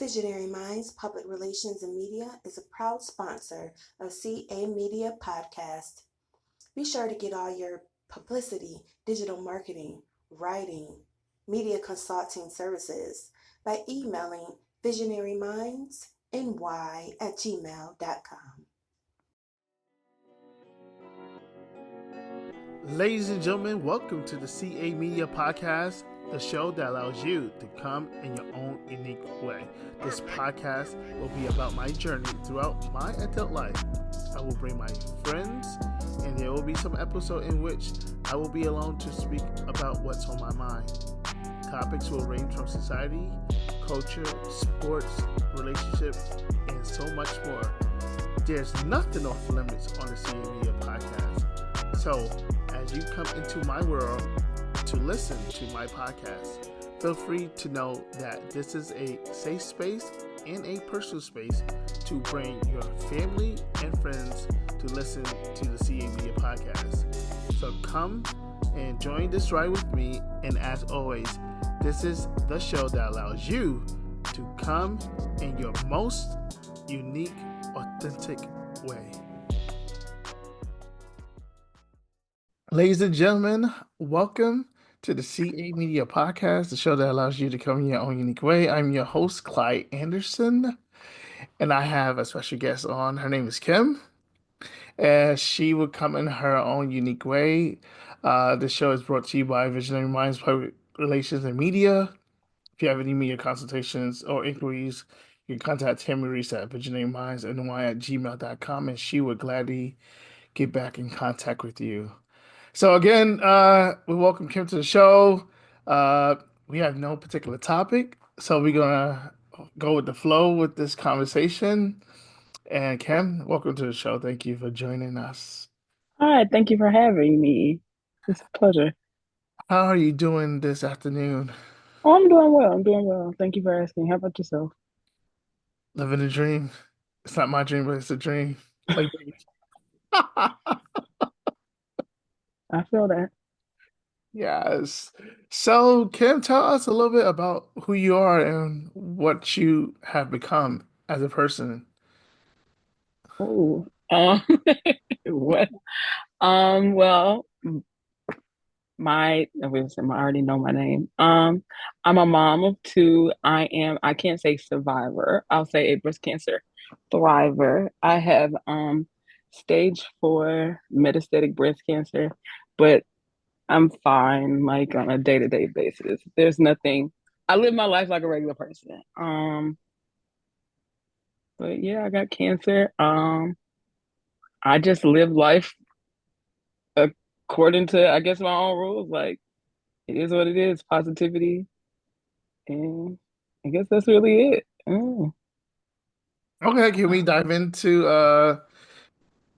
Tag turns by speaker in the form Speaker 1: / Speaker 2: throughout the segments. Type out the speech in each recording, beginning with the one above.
Speaker 1: Visionary Minds Public Relations and Media is a proud sponsor of CA Media Podcast. Be sure to get all your publicity, digital marketing, writing, media consulting services by emailing visionarymindsny@gmail.com.
Speaker 2: Ladies and gentlemen, welcome to the CA Media Podcast, the show that allows you to come in your own unique way. This podcast will be about my journey throughout my adult life. I will bring my friends, and there will be some episode in which I will be alone to speak about what's on my mind. Topics will range from society, culture, sports, relationships, and so much more. There's nothing off limits on the CA Media Podcast. So, as you come into my world to listen to my podcast, feel free to know that this is a safe space and a personal space to bring your family and friends to listen to the CA Media Podcast. So come and join this ride with me, and as always, this is the show that allows you to come in your most unique, authentic way. Ladies and gentlemen, welcome to the CA Media Podcast, the show that allows you to come in your own unique way. I'm your host, Clyde Anderson, and I have a special guest on. Her name is Kim, and she will come in her own unique way. The show is brought to you by Visionary Minds Public Relations and Media. If you have any media consultations or inquiries, you can contact Tammy Reese at visionarymindsny@gmail.com, and she would gladly get back in contact with you. So again, we welcome Kim to the show. We have no particular topic, so we're gonna go with the flow with this conversation. And Kim, welcome to the show. Thank you for joining us.
Speaker 3: Hi, thank you for having me. It's a pleasure.
Speaker 2: How are you doing this afternoon?
Speaker 3: Oh, I'm doing well. I'm doing well. Thank you for asking. How about yourself?
Speaker 2: Living a dream. It's not my dream, but it's a dream. Like,
Speaker 3: I feel that.
Speaker 2: yes. So, Kim, tell us a little bit about who you are and what you have become as a person.
Speaker 3: Oh, what? Well, I already know my name. I'm a mom of two. I can't say survivor. I'll say a breast cancer thriver. I have stage 4 metastatic breast cancer, but I'm fine, like on a day-to-day basis. There's nothing. I live my life like a regular person. But yeah, I got cancer. I just live life according to, I guess, my own rules. Like, it is what it is, positivity. And I guess that's really it.
Speaker 2: Okay, can we dive into the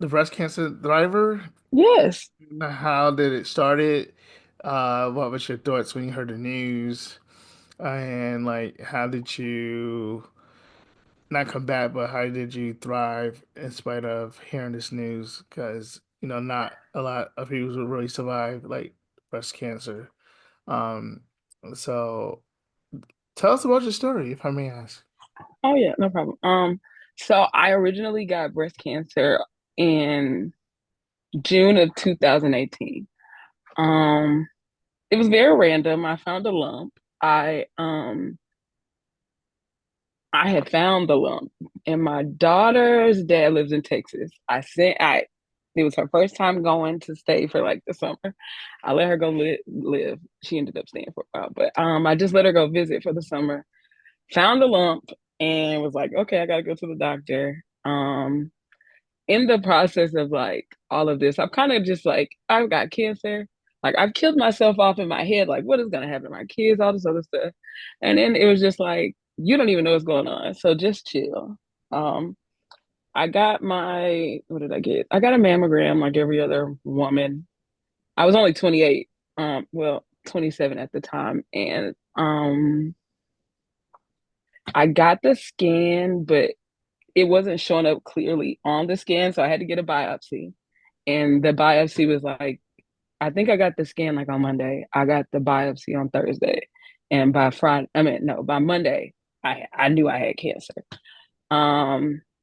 Speaker 2: breast cancer driver?
Speaker 3: Yes.
Speaker 2: How did it started? What was your thoughts when you heard the news? And like, how did you not come back, but how did you thrive in spite of hearing this news? Because not a lot of people will really survive like breast cancer. Um, so tell us about your story, if I may ask.
Speaker 3: Oh yeah, no problem. So I originally got breast cancer in June of 2018. It was very random. I found a lump. I had found the lump, and my daughter's dad lives in Texas. It was her first time going to stay for like the summer. I let her go live. She ended up staying for a while, but I just let her go visit for the summer. Found the lump and was like, okay, I gotta go to the doctor. In the process of like all of this, I'm kind of just like, I've got cancer. Like, I've killed myself off in my head. Like, what is gonna happen to my kids? All this other stuff. And then it was just like, you don't even know what's going on. So just chill. I got what did I get? I got a mammogram like every other woman. I was only 28, 27 at the time. And I got the scan, but it wasn't showing up clearly on the scan. So I had to get a biopsy. And the biopsy was like, I think I got the scan like on Monday. I got the biopsy on Thursday. And by Monday, I knew I had cancer.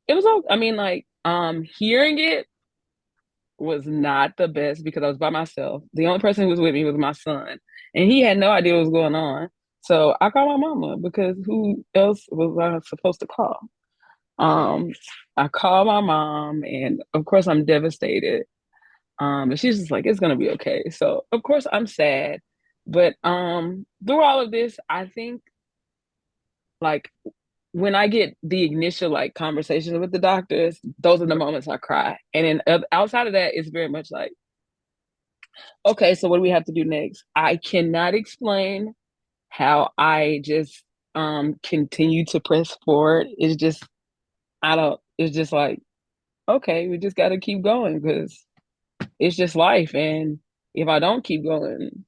Speaker 3: It was all, I mean, like, hearing it was not the best because I was by myself. The only person who was with me was my son, and he had no idea what was going on. So I called my mama because who else was I supposed to call? Um, I called my mom, and of course I'm devastated. And she's just like, it's gonna be okay. So of course I'm sad, but through all of this, I think like when I get the initial like conversations with the doctors, those are the moments I cry. And then outside of that, it's very much like, okay, so what do we have to do next? I cannot explain how I just continue to press forward. It's just I don't. It's just like, okay, we just got to keep going because it's just life. And if I don't keep going,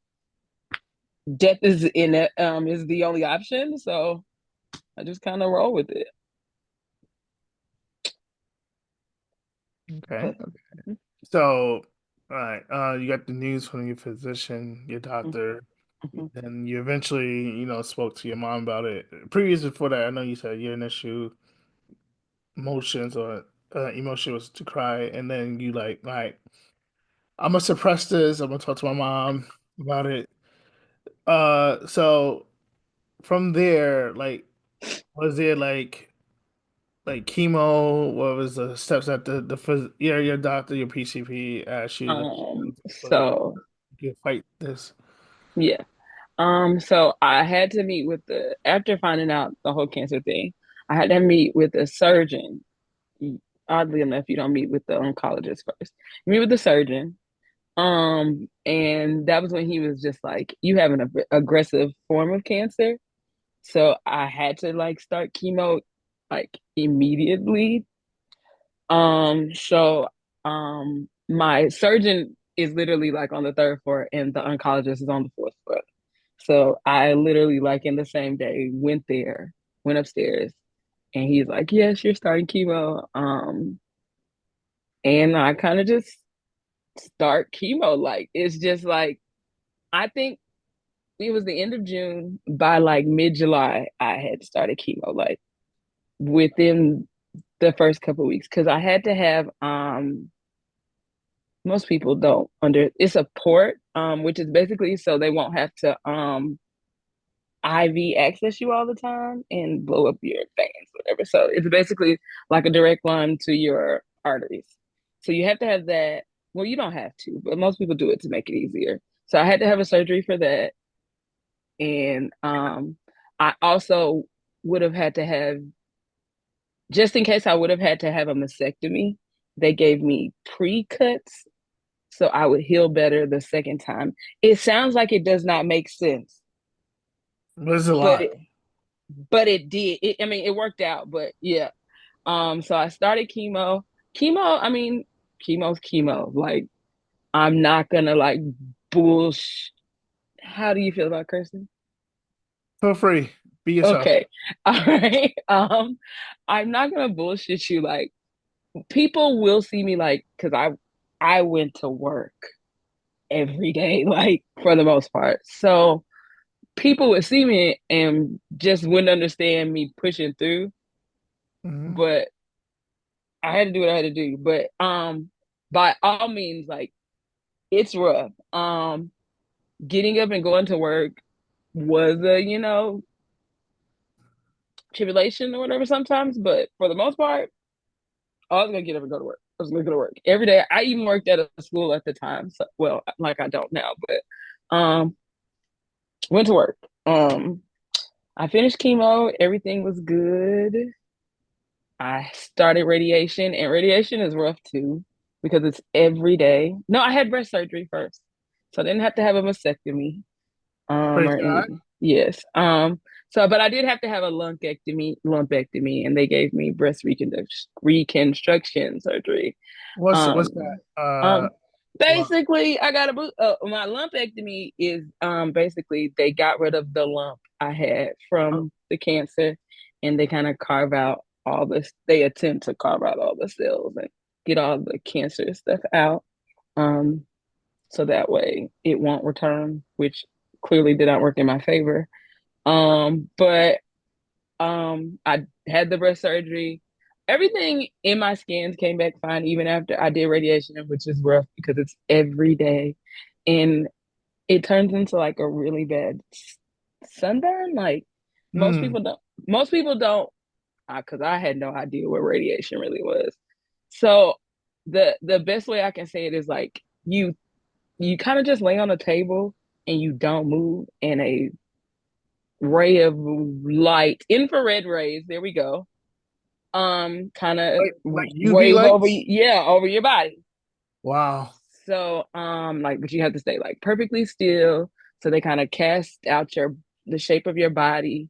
Speaker 3: death is in it. Is the only option. So I just kind of roll with it.
Speaker 2: Okay.
Speaker 3: But
Speaker 2: Okay. So, all right. You got the news from your physician, your
Speaker 3: mhm,
Speaker 2: doctor,
Speaker 3: mhm.
Speaker 2: and you eventually, spoke to your mom about it. Previous before that, I know you said your initial emotions or emotion was to cry, and then you like, all right, I'm gonna suppress this. I'm gonna talk to my mom about it. So from there, like, was it like chemo? What was the steps that your doctor, your PCP asked you to so that
Speaker 3: so
Speaker 2: you could fight this?
Speaker 3: yeah. So I had to meet with the after finding out the whole cancer thing, I had to meet with a surgeon. Oddly enough, you don't meet with the oncologist first. You meet with the surgeon. And that was when he was just like, you have an aggressive form of cancer. So I had to like start chemo like immediately. So my surgeon is literally like on the third floor and the oncologist is on the fourth floor. So I literally like in the same day went upstairs, and he's like, yes, you're starting chemo. And I kind of just start chemo. Like it's just like I think it was the end of June. By like mid-July, I had started chemo, like within the first couple of weeks, because I had to have most people don't under it's a port, which is basically so they won't have to IV access you all the time and blow up your veins, whatever. So it's basically like a direct line to your arteries. So you have to have that. Well, you don't have to, but most people do it to make it easier. So I had to have a surgery for that. And I also would have had to have, just in case I would have had to have a mastectomy, they gave me pre-cuts so I would heal better the second time. It sounds like it does not make sense,
Speaker 2: There's a
Speaker 3: but
Speaker 2: lot.
Speaker 3: it did. I mean, it worked out, but yeah. So I started chemo. Chemo, I mean, chemo's chemo. Like, I'm not gonna like bullsh. How do you feel about cursing?
Speaker 2: Feel free, be yourself.
Speaker 3: Okay. All right. I'm not gonna bullshit you. Like, people will see me like, because I went to work every day, like for the most part. So people would see me and just wouldn't understand me pushing through.
Speaker 2: Hmm.
Speaker 3: But I had to do what I had to do. But by all means, like it's rough. Getting up and going to work was a, tribulation or whatever sometimes, but for the most part, I was gonna get up and go to work. I was gonna go to work every day. I even worked at a school at the time. So, well, like I don't now, but went to work. I finished chemo. Everything was good. I started radiation, and radiation is rough too because it's every day. No, I had breast surgery first, so I didn't have to have a mastectomy.
Speaker 2: Praise
Speaker 3: Or
Speaker 2: God.
Speaker 3: anything. Yes. So but I did have to have a lumpectomy, and they gave me breast reconstruction surgery.
Speaker 2: What's
Speaker 3: Um,
Speaker 2: that? Well,
Speaker 3: Basically I got a my lumpectomy is basically they got rid of the lump I had from the cancer, and they kind of carve out all this they attempt to carve out all the cells and get all the cancer stuff out. Um so that way it won't return, which clearly did not work in my favor. But I had the breast surgery. Everything in my scans came back fine, even after I did radiation, which is rough because it's every day. And it turns into like a really bad sunburn. Like most
Speaker 2: Mm.
Speaker 3: people don't, most people don't, because I had no idea what radiation really was. So the best way I can say it is like you kind of just lay on a table and you don't move, and a ray of light, infrared rays, there we go, kind of
Speaker 2: Like UV
Speaker 3: wave over
Speaker 2: lights?
Speaker 3: you, yeah, over your body.
Speaker 2: Wow.
Speaker 3: So like, but you have to stay like perfectly still, so they kind of cast out the shape of your body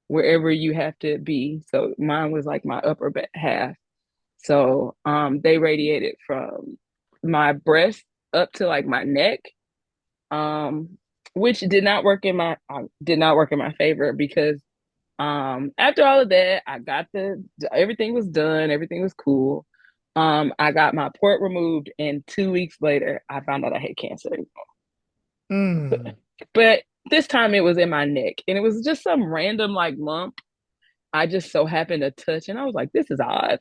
Speaker 3: wherever you have to be. So mine was like my upper half. So they radiated from my breast up to like my neck, um which did not work in my favor, because after all of that, I got everything was done, everything was cool. I got my port removed, and 2 weeks later I found out I had cancer.
Speaker 2: Mm.
Speaker 3: But this time it was in my neck, and it was just some random like lump I just so happened to touch, and I was like, this is odd.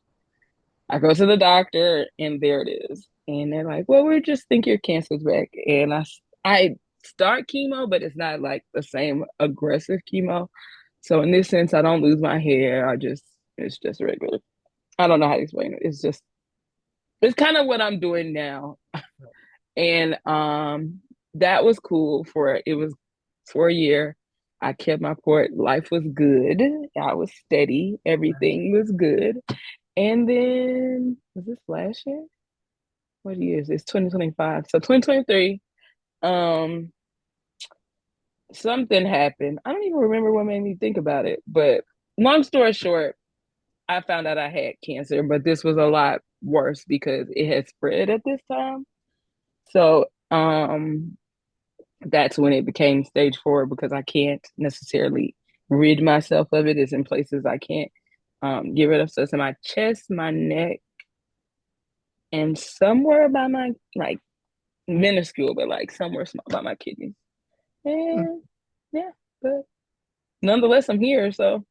Speaker 3: I go to the doctor, and there it is. And they're like, well, we just think your cancer's back. And I start chemo, but it's not like the same aggressive chemo. So in this sense, I don't lose my hair. It's just regular. I don't know how to explain it. It's kind of what I'm doing now. And that was cool it was for a year. I kept my port. Life was good. I was steady. Everything was good. And then, was this last year? What year is this? 2025. So 2023, um, something happened. I don't even remember what made me think about it. But long story short, I found out I had cancer, but this was a lot worse because it had spread at this time. So that's when it became stage 4, because I can't necessarily rid myself of it. It's in places I can't get rid of. So it's in my chest, my neck, and somewhere by my, like, minuscule, but like somewhere small by my kidneys. And yeah, but nonetheless, I'm here. So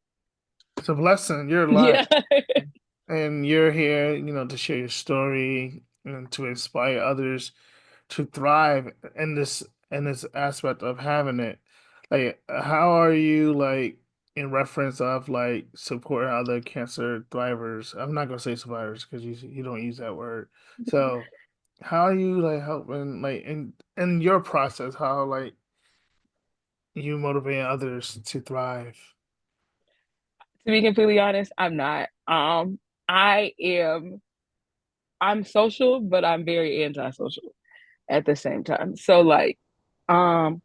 Speaker 2: It's a blessing. You're alive.
Speaker 3: yeah.
Speaker 2: And you're here, to share your story and to inspire others to thrive in this aspect of having it. Like, how are you, like, in reference of like supporting other cancer thrivers? I'm not gonna say survivors because you don't use that word. So how are you, like, helping, like, in your process? How, like, you motivate others to thrive?
Speaker 3: To be completely honest, I'm not. I am. I'm social, but I'm very antisocial at the same time. So like, um,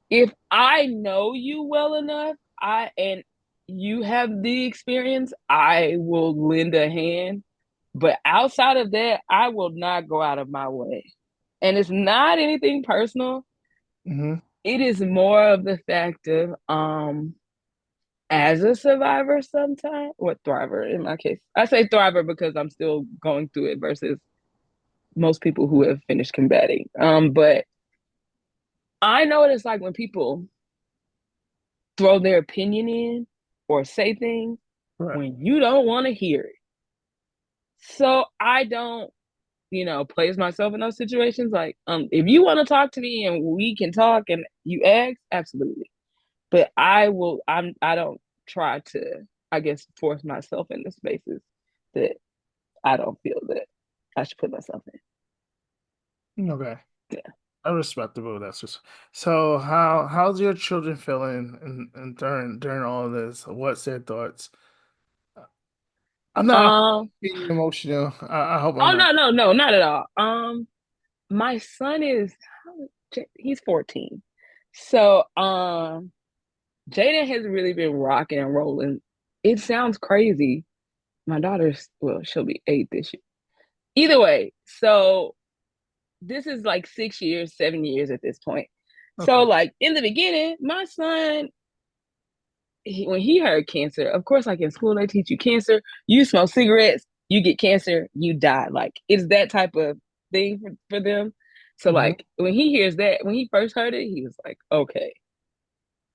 Speaker 3: if I know you well enough, and you have the experience, I will lend a hand. But outside of that, I will not go out of my way. And it's not anything personal.
Speaker 2: Mm-hmm.
Speaker 3: It is more of the fact of as a survivor sometimes, or thriver in my case. I say thriver because I'm still going through it versus most people who have finished combating. But I know what it's like when people throw their opinion in or say things
Speaker 2: Right.
Speaker 3: when you don't want to hear it. So I don't, place myself in those situations. Like, if you want to talk to me and we can talk and you ask, absolutely. But I don't try to, I guess, force myself into spaces that I don't feel that I should put myself
Speaker 2: Okay.
Speaker 3: in. Yeah.
Speaker 2: I respectable. That's just so. How's your children feeling and during all of this? What's their thoughts? I'm not
Speaker 3: Um.
Speaker 2: being emotional. I hope I'm
Speaker 3: Oh,
Speaker 2: not.
Speaker 3: no, no, no, not at all. My son is, he's 14. So Jaden has really been rocking and rolling. It sounds crazy. My daughter's, well, she'll be 8 this year. Either way, so this is like 6 years, 7 years at this point. So
Speaker 2: Okay.
Speaker 3: like in the beginning, my son, when he heard cancer, of course, like in school, they teach you cancer. You smoke cigarettes, you get cancer, you die. Like it's that type of thing for them. So
Speaker 2: Mm-hmm.
Speaker 3: like when he hears that, when he first heard it, he was like, okay,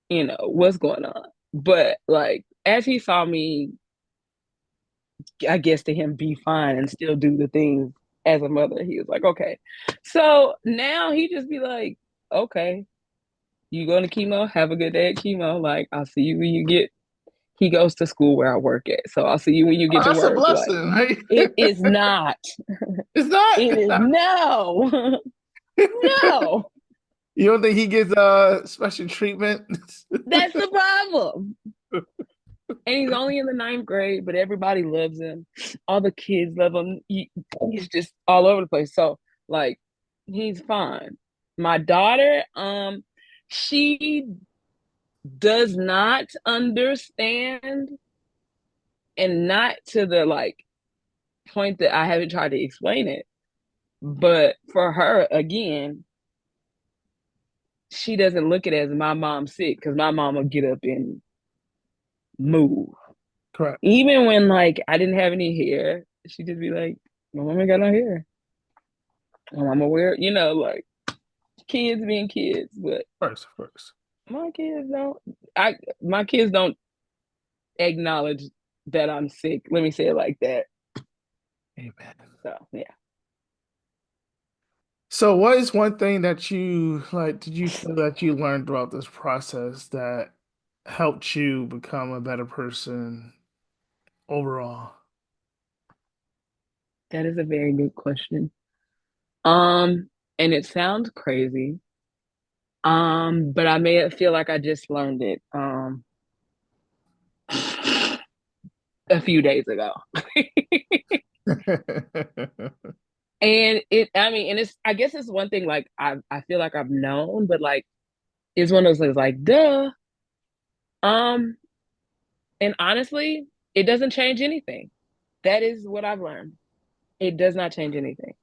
Speaker 3: what's going on? But like as he saw me, I guess to him, be fine and still do the things as a mother, he was like, okay. So now he just be like, okay, you going to chemo? Have a good day at chemo. Like, I'll see you when you get. He goes to school where I work at, so I'll see you when you
Speaker 2: Oh,
Speaker 3: get to
Speaker 2: that's a
Speaker 3: work. Like,
Speaker 2: blessing, right?
Speaker 3: it is not.
Speaker 2: It's not.
Speaker 3: It
Speaker 2: It's
Speaker 3: is
Speaker 2: not.
Speaker 3: no, no.
Speaker 2: You don't think he gets special treatment?
Speaker 3: That's the problem. And he's only in the ninth grade, but everybody loves him. All the kids love him. He's just all over the place. So, like, he's fine. My daughter, she does not understand, and not to the like point that I haven't tried to explain it. But for her, again, she doesn't look at it as my mom's sick, because my mom will get up and move.
Speaker 2: Correct.
Speaker 3: Even when like I didn't have any hair, she'd just be like, my mama got no hair. My mama wear, like kids being kids. But
Speaker 2: First, first.
Speaker 3: my kids don't my kids don't acknowledge that I'm sick. Let me say it like that.
Speaker 2: Amen.
Speaker 3: So yeah.
Speaker 2: So, what is one thing that you like? Did you feel that you learned throughout this process that helped you become a better person overall?
Speaker 3: That is a very good question. And it sounds crazy. But I may feel like I just learned it a few days ago. And I guess it's one thing like I feel like I've known, but like it's one of those things like duh. Um, and honestly, it doesn't change anything. That is what I've learned. It does not change anything.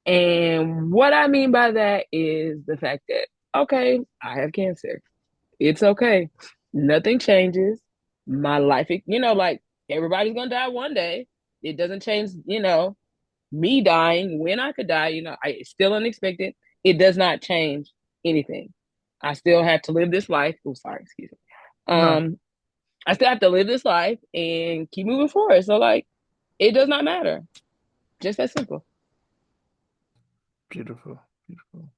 Speaker 3: And what I mean by that is the fact that, okay, I have cancer. It's okay. Nothing changes. My life, like everybody's gonna die one day. It doesn't change, me dying when I could die, it's still unexpected. It does not change anything. I still have to live this life. Oh, sorry, excuse me.
Speaker 2: No,
Speaker 3: I still have to live this life and keep moving forward. So like it does not matter. Just that simple.
Speaker 2: beautiful, beautiful.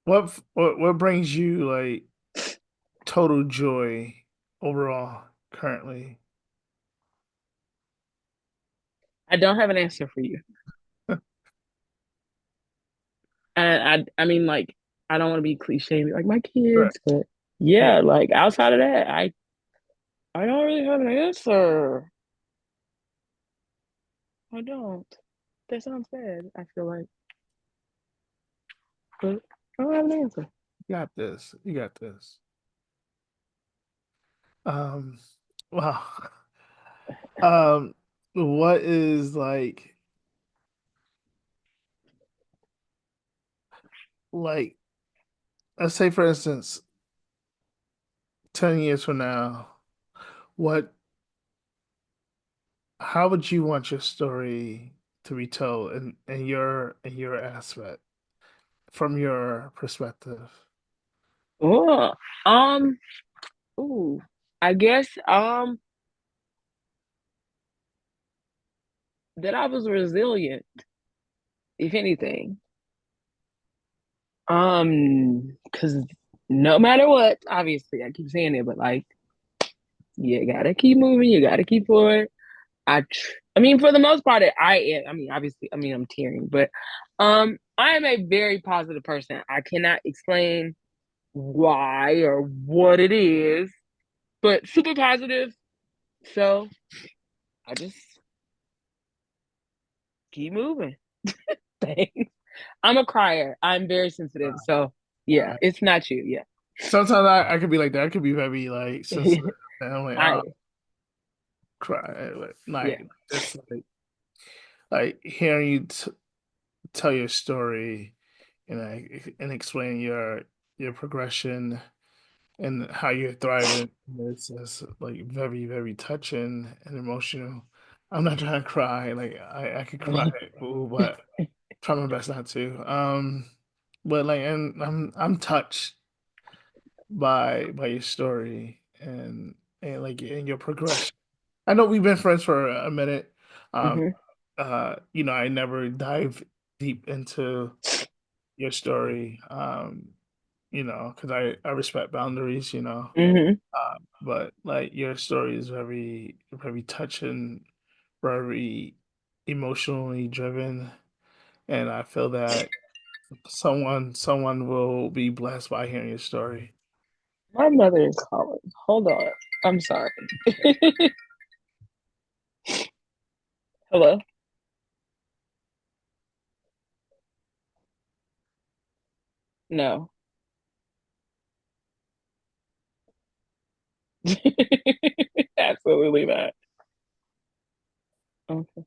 Speaker 2: What brings you like total joy overall currently?
Speaker 3: I don't have an answer for you. I mean, like, I don't want to be cliche, like my
Speaker 2: Right.
Speaker 3: kids, but yeah, like outside of that, I don't really have an answer. I don't. That sounds bad. I feel like, but I don't have an answer.
Speaker 2: You got this. You got this. Um, wow. Um, what is like let's say for instance, 10 years from now, what how would you want your story to be told in your aspect from your perspective?
Speaker 3: Oh, um, ooh, I guess that I was resilient, if anything. Because no matter what, obviously I keep saying it, but like you gotta keep moving, you gotta keep forward. I mean, for the most part, I am. I mean, obviously, I'm tearing, but I am a very positive person. I cannot explain why or what it is, but super positive. So I just keep moving. Thanks. I'm a crier. I'm very sensitive. So yeah,
Speaker 2: Uh,
Speaker 3: it's not you. Yeah.
Speaker 2: Sometimes I could be like that. I could be very like sensitive. And I'm like,
Speaker 3: I
Speaker 2: oh, cry.
Speaker 3: yeah.
Speaker 2: Just like hearing you tell your story and explain your progression and how you're thriving. It's just like very, very touching and emotional. I'm not trying to cry. Like I could cry, ooh, but try my best not to. But like, and I'm touched by your story, and like in your progression. I know we've been friends for a minute. Um,
Speaker 3: Hmm.
Speaker 2: I never dive deep into your story. Because I respect boundaries.
Speaker 3: Hmm.
Speaker 2: But like your story is very very touching, very emotionally driven, and I feel that someone will be blessed by hearing your story.
Speaker 3: My mother is calling. Hold on. I'm sorry. Hello? No. Absolutely not. Okay.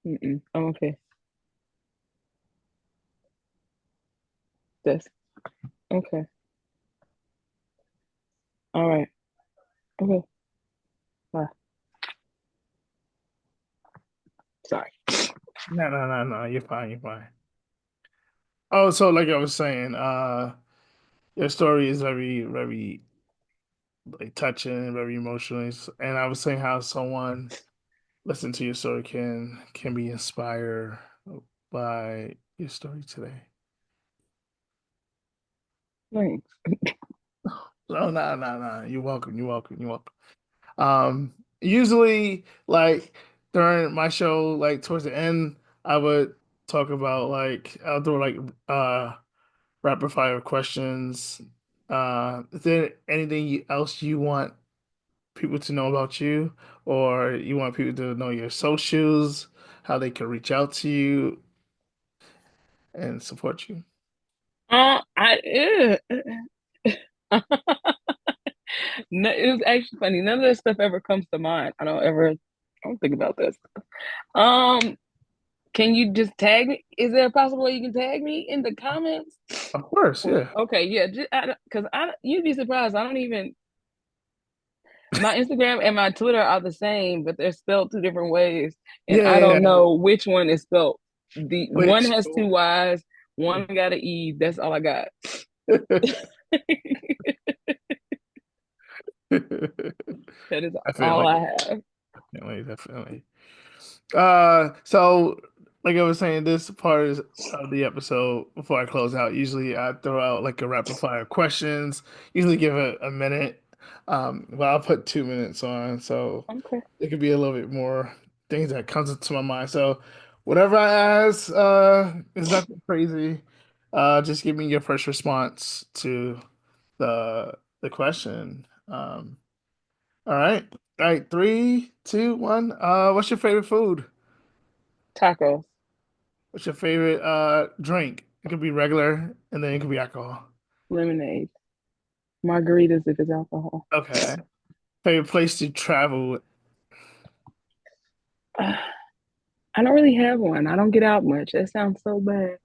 Speaker 3: Mm-mm. I'm okay. This. Okay. All right. Okay. Bye. Sorry.
Speaker 2: No, no, no, no. You're fine. You're fine. Oh, so like I was saying, your story is very, very like touching, very emotional, and I was saying how someone listen to your story can be inspired by your story today.
Speaker 3: Thanks.
Speaker 2: No, no, no, no. You're welcome. You're welcome. You're welcome. Usually, like during my show, like towards the end, I would talk about like I'll do like rapid fire questions. Is there anything else you want people to know about you, or you want people to know your socials, how they can reach out to you and support you?
Speaker 3: I no, it was actually funny. None of that stuff ever comes to mind. I don't think about this. Um, can you just tag me? Is there a possible way you can tag me in the comments?
Speaker 2: Of course,
Speaker 3: Or,
Speaker 2: yeah,
Speaker 3: okay, yeah, because you'd be surprised. I don't even my Instagram and my Twitter are the same, but they're spelled two different ways, and
Speaker 2: yeah,
Speaker 3: I
Speaker 2: yeah.
Speaker 3: don't know which one is spelled. The one
Speaker 2: Which
Speaker 3: has two Y's, one got an E. That's all I got. That is all
Speaker 2: definitely,
Speaker 3: I have.
Speaker 2: definitely, definitely. So like I was saying, this part is of the episode before I close out. Usually I throw out like a rapid fire questions, usually give it a minute. But I'll put 2 minutes on, so
Speaker 3: Okay.
Speaker 2: it could be a little bit more things that comes into my mind. So whatever I ask, is nothing crazy. Just give me your first response to the question. All right. All right, 3, 2, 1. What's your favorite food?
Speaker 3: Tacos,
Speaker 2: What's your favorite drink? It could be regular and then it could be alcohol.
Speaker 3: lemonade, margaritas if it's alcohol.
Speaker 2: Okay. Favorite place to travel?
Speaker 3: I don't really have one. I don't get out much. That sounds so bad.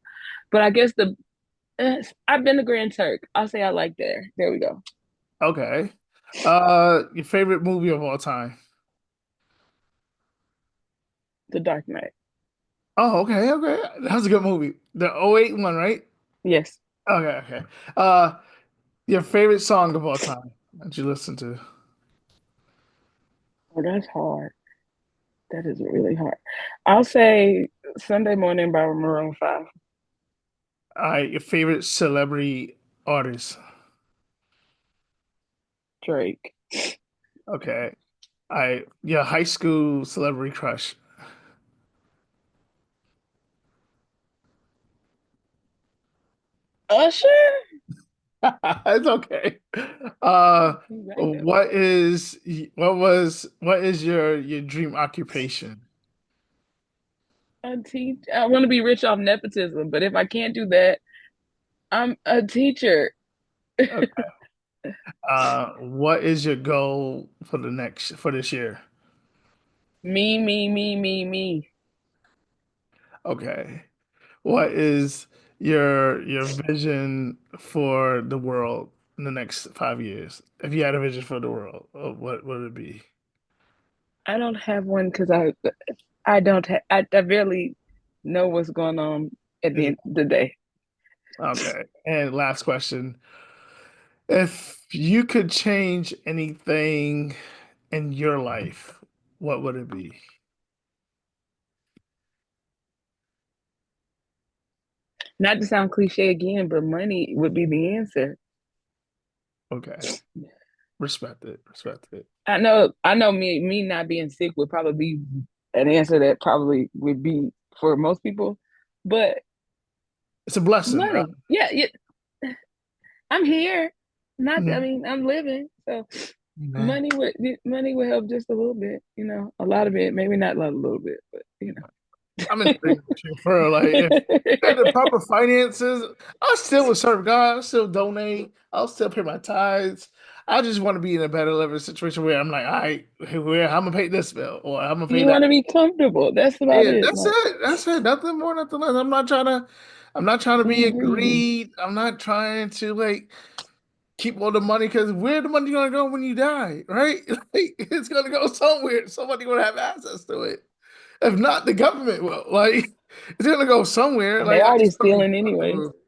Speaker 3: But I guess I've been to Grand Turk. I'll say I like there. There we go.
Speaker 2: Okay. Your favorite movie of all time?
Speaker 3: The Dark Knight.
Speaker 2: Oh, okay, okay. That was a good movie. The '08 one, right?
Speaker 3: Yes.
Speaker 2: Okay, okay. Uh, your favorite song of all time that you listen to?
Speaker 3: Oh, that's hard. That is really hard. I'll say Sunday Morning by Maroon 5.
Speaker 2: All right, your favorite celebrity artist?
Speaker 3: Drake.
Speaker 2: Okay. Your high school celebrity crush?
Speaker 3: Usher?
Speaker 2: It's okay. Uh,
Speaker 3: You right though.
Speaker 2: what is your dream occupation?
Speaker 3: A teach. I want to be rich off nepotism, but if I can't do that, I'm a teacher.
Speaker 2: Okay. What is your goal for this year?
Speaker 3: Me, me, me, me, me.
Speaker 2: Okay. What is your vision for the world in the next 5 years? If you had a vision for the world, what would it be?
Speaker 3: I don't have one because I don't have I barely know what's going on at the
Speaker 2: Is
Speaker 3: end of the day.
Speaker 2: okay. And last question. If you could change anything in your life, what would it be?
Speaker 3: Not to sound cliche again, but money would be the answer.
Speaker 2: Okay. Respect it. Respect it.
Speaker 3: I know me not being sick would probably be an answer that probably would be for most people, but
Speaker 2: It's a blessing, bro.
Speaker 3: money. Yeah, yeah. I'm here. Not I
Speaker 2: Mhm.
Speaker 3: mean, I'm living. So
Speaker 2: Man.
Speaker 3: money would help just a little bit, a lot of it, maybe not a little bit, but
Speaker 2: I'm in agreement with you, bro. Like, if I had the proper finances, I still would serve God. I'll still donate. I'll still pay my tithes. I just want to be in a better living situation where I'm like, all right, where I'm gonna pay this bill or I'm gonna pay
Speaker 3: You
Speaker 2: that.
Speaker 3: want to be comfortable. That's about
Speaker 2: Yeah,
Speaker 3: it.
Speaker 2: that's
Speaker 3: Like,
Speaker 2: it. That's it. Nothing more, nothing less. I'm not trying to
Speaker 3: don't
Speaker 2: be
Speaker 3: be
Speaker 2: in
Speaker 3: greedy.
Speaker 2: greed. I'm not trying to like keep all the money because where the money gonna go when you die, right? Like, it's gonna go somewhere. Somebody gonna have access to it. If not, the government will. Like, it's gonna go somewhere.
Speaker 3: And they
Speaker 2: Like, I
Speaker 3: already
Speaker 2: just want to be
Speaker 3: stealing anyways.
Speaker 2: comfortable.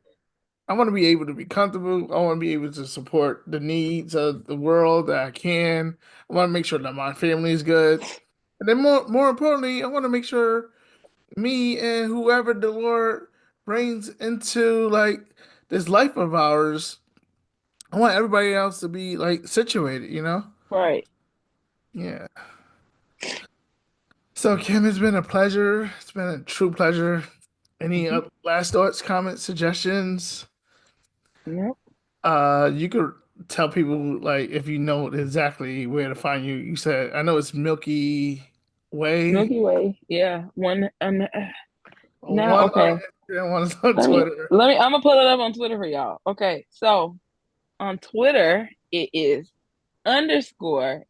Speaker 2: I want to be able to be comfortable. I want to be able to support the needs of the world that I can. I want to make sure that my family is good. And then more importantly, I want to make sure me and whoever the Lord brings into like this life of ours, I want everybody else to be like situated, you know?
Speaker 3: Right.
Speaker 2: Yeah. So Kim, it's been a pleasure. It's been a true pleasure. Any
Speaker 3: Hmm.
Speaker 2: last thoughts, comments, suggestions?
Speaker 3: Yep.
Speaker 2: You could tell people like if you know exactly where to find you. You said I know it's Milky Way.
Speaker 3: Milky Way. Yeah. One now,
Speaker 2: One on
Speaker 3: okay.
Speaker 2: Instagram, one is on
Speaker 3: Let me
Speaker 2: Twitter.
Speaker 3: let me I'm gonna pull it up on Twitter for y'all. Okay. So on Twitter, it is _MILKYWAYY,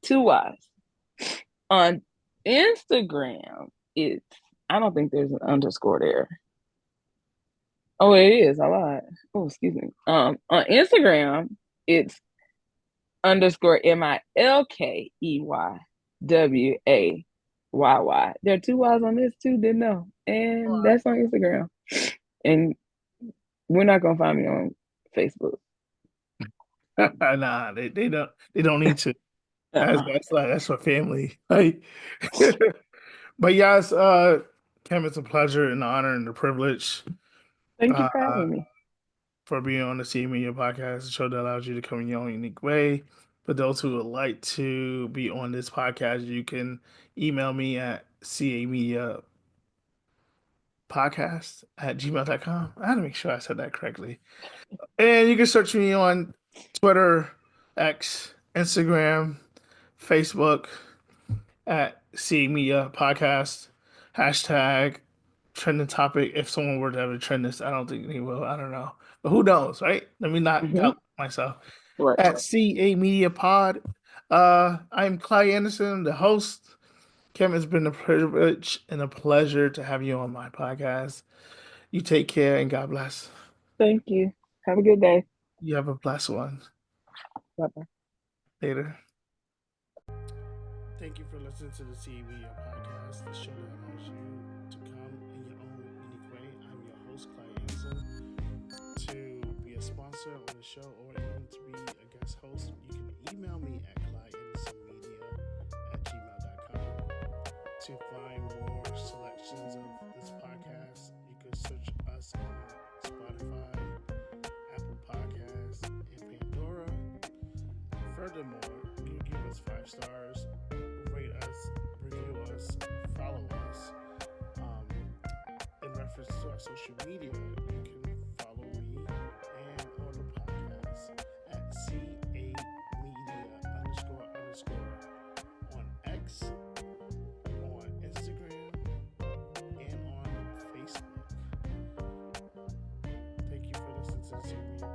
Speaker 3: two Y's. On Instagram, it's I don't think there's an underscore there. Oh, it is. I lied. Oh, excuse me. On Instagram, it's _MILKEYWAYY. There are two Y's on this too, didn't know. And that's on Instagram. And we're not gonna find me on Facebook.
Speaker 2: Nah, they don't need to.
Speaker 3: Uh-uh.
Speaker 2: That's for family. Like, but yes, Kim, it's a pleasure and an honor and a privilege
Speaker 3: Thank you
Speaker 2: uh,
Speaker 3: for having me.
Speaker 2: for being on the See Media podcast, a show that allows you to come in your own unique way. For those who would like to be on this podcast, you can email me at camediapodcast at gmail.com. I had to make sure I said that correctly. And you can search me on Twitter, X, Instagram, Facebook at See Media Podcast. Hashtag trending topic. If someone were to ever trend this, I don't think they will. I don't know. But who knows, right? Let me not
Speaker 3: Hmm.
Speaker 2: doubt myself.
Speaker 3: Right.
Speaker 2: At CA Media Pod. I'm Clyde Anderson, the host. Kim, it's been a privilege and a pleasure to have you on my podcast. You take care and God bless.
Speaker 3: Thank you. Have a good day.
Speaker 2: You have a blessed one.
Speaker 3: Bye bye.
Speaker 2: Later. Thank you for listening to the CB podcast, the show that allows you to come in your own unique way. I'm your host, Clyde Anderson. To be a sponsor on the show or even to be a guest host, you can email me at clydeandersonmedia@gmail.com. To find more selections of this podcast, you can search us on Spotify, Apple Podcasts, and Pandora. Furthermore, you give us 5 stars, rate us, review us, follow us. In reference to our social media, you can follow me and on the podcast at CA_media_ on X, on Instagram, and on Facebook. Thank you for listening to the CA Media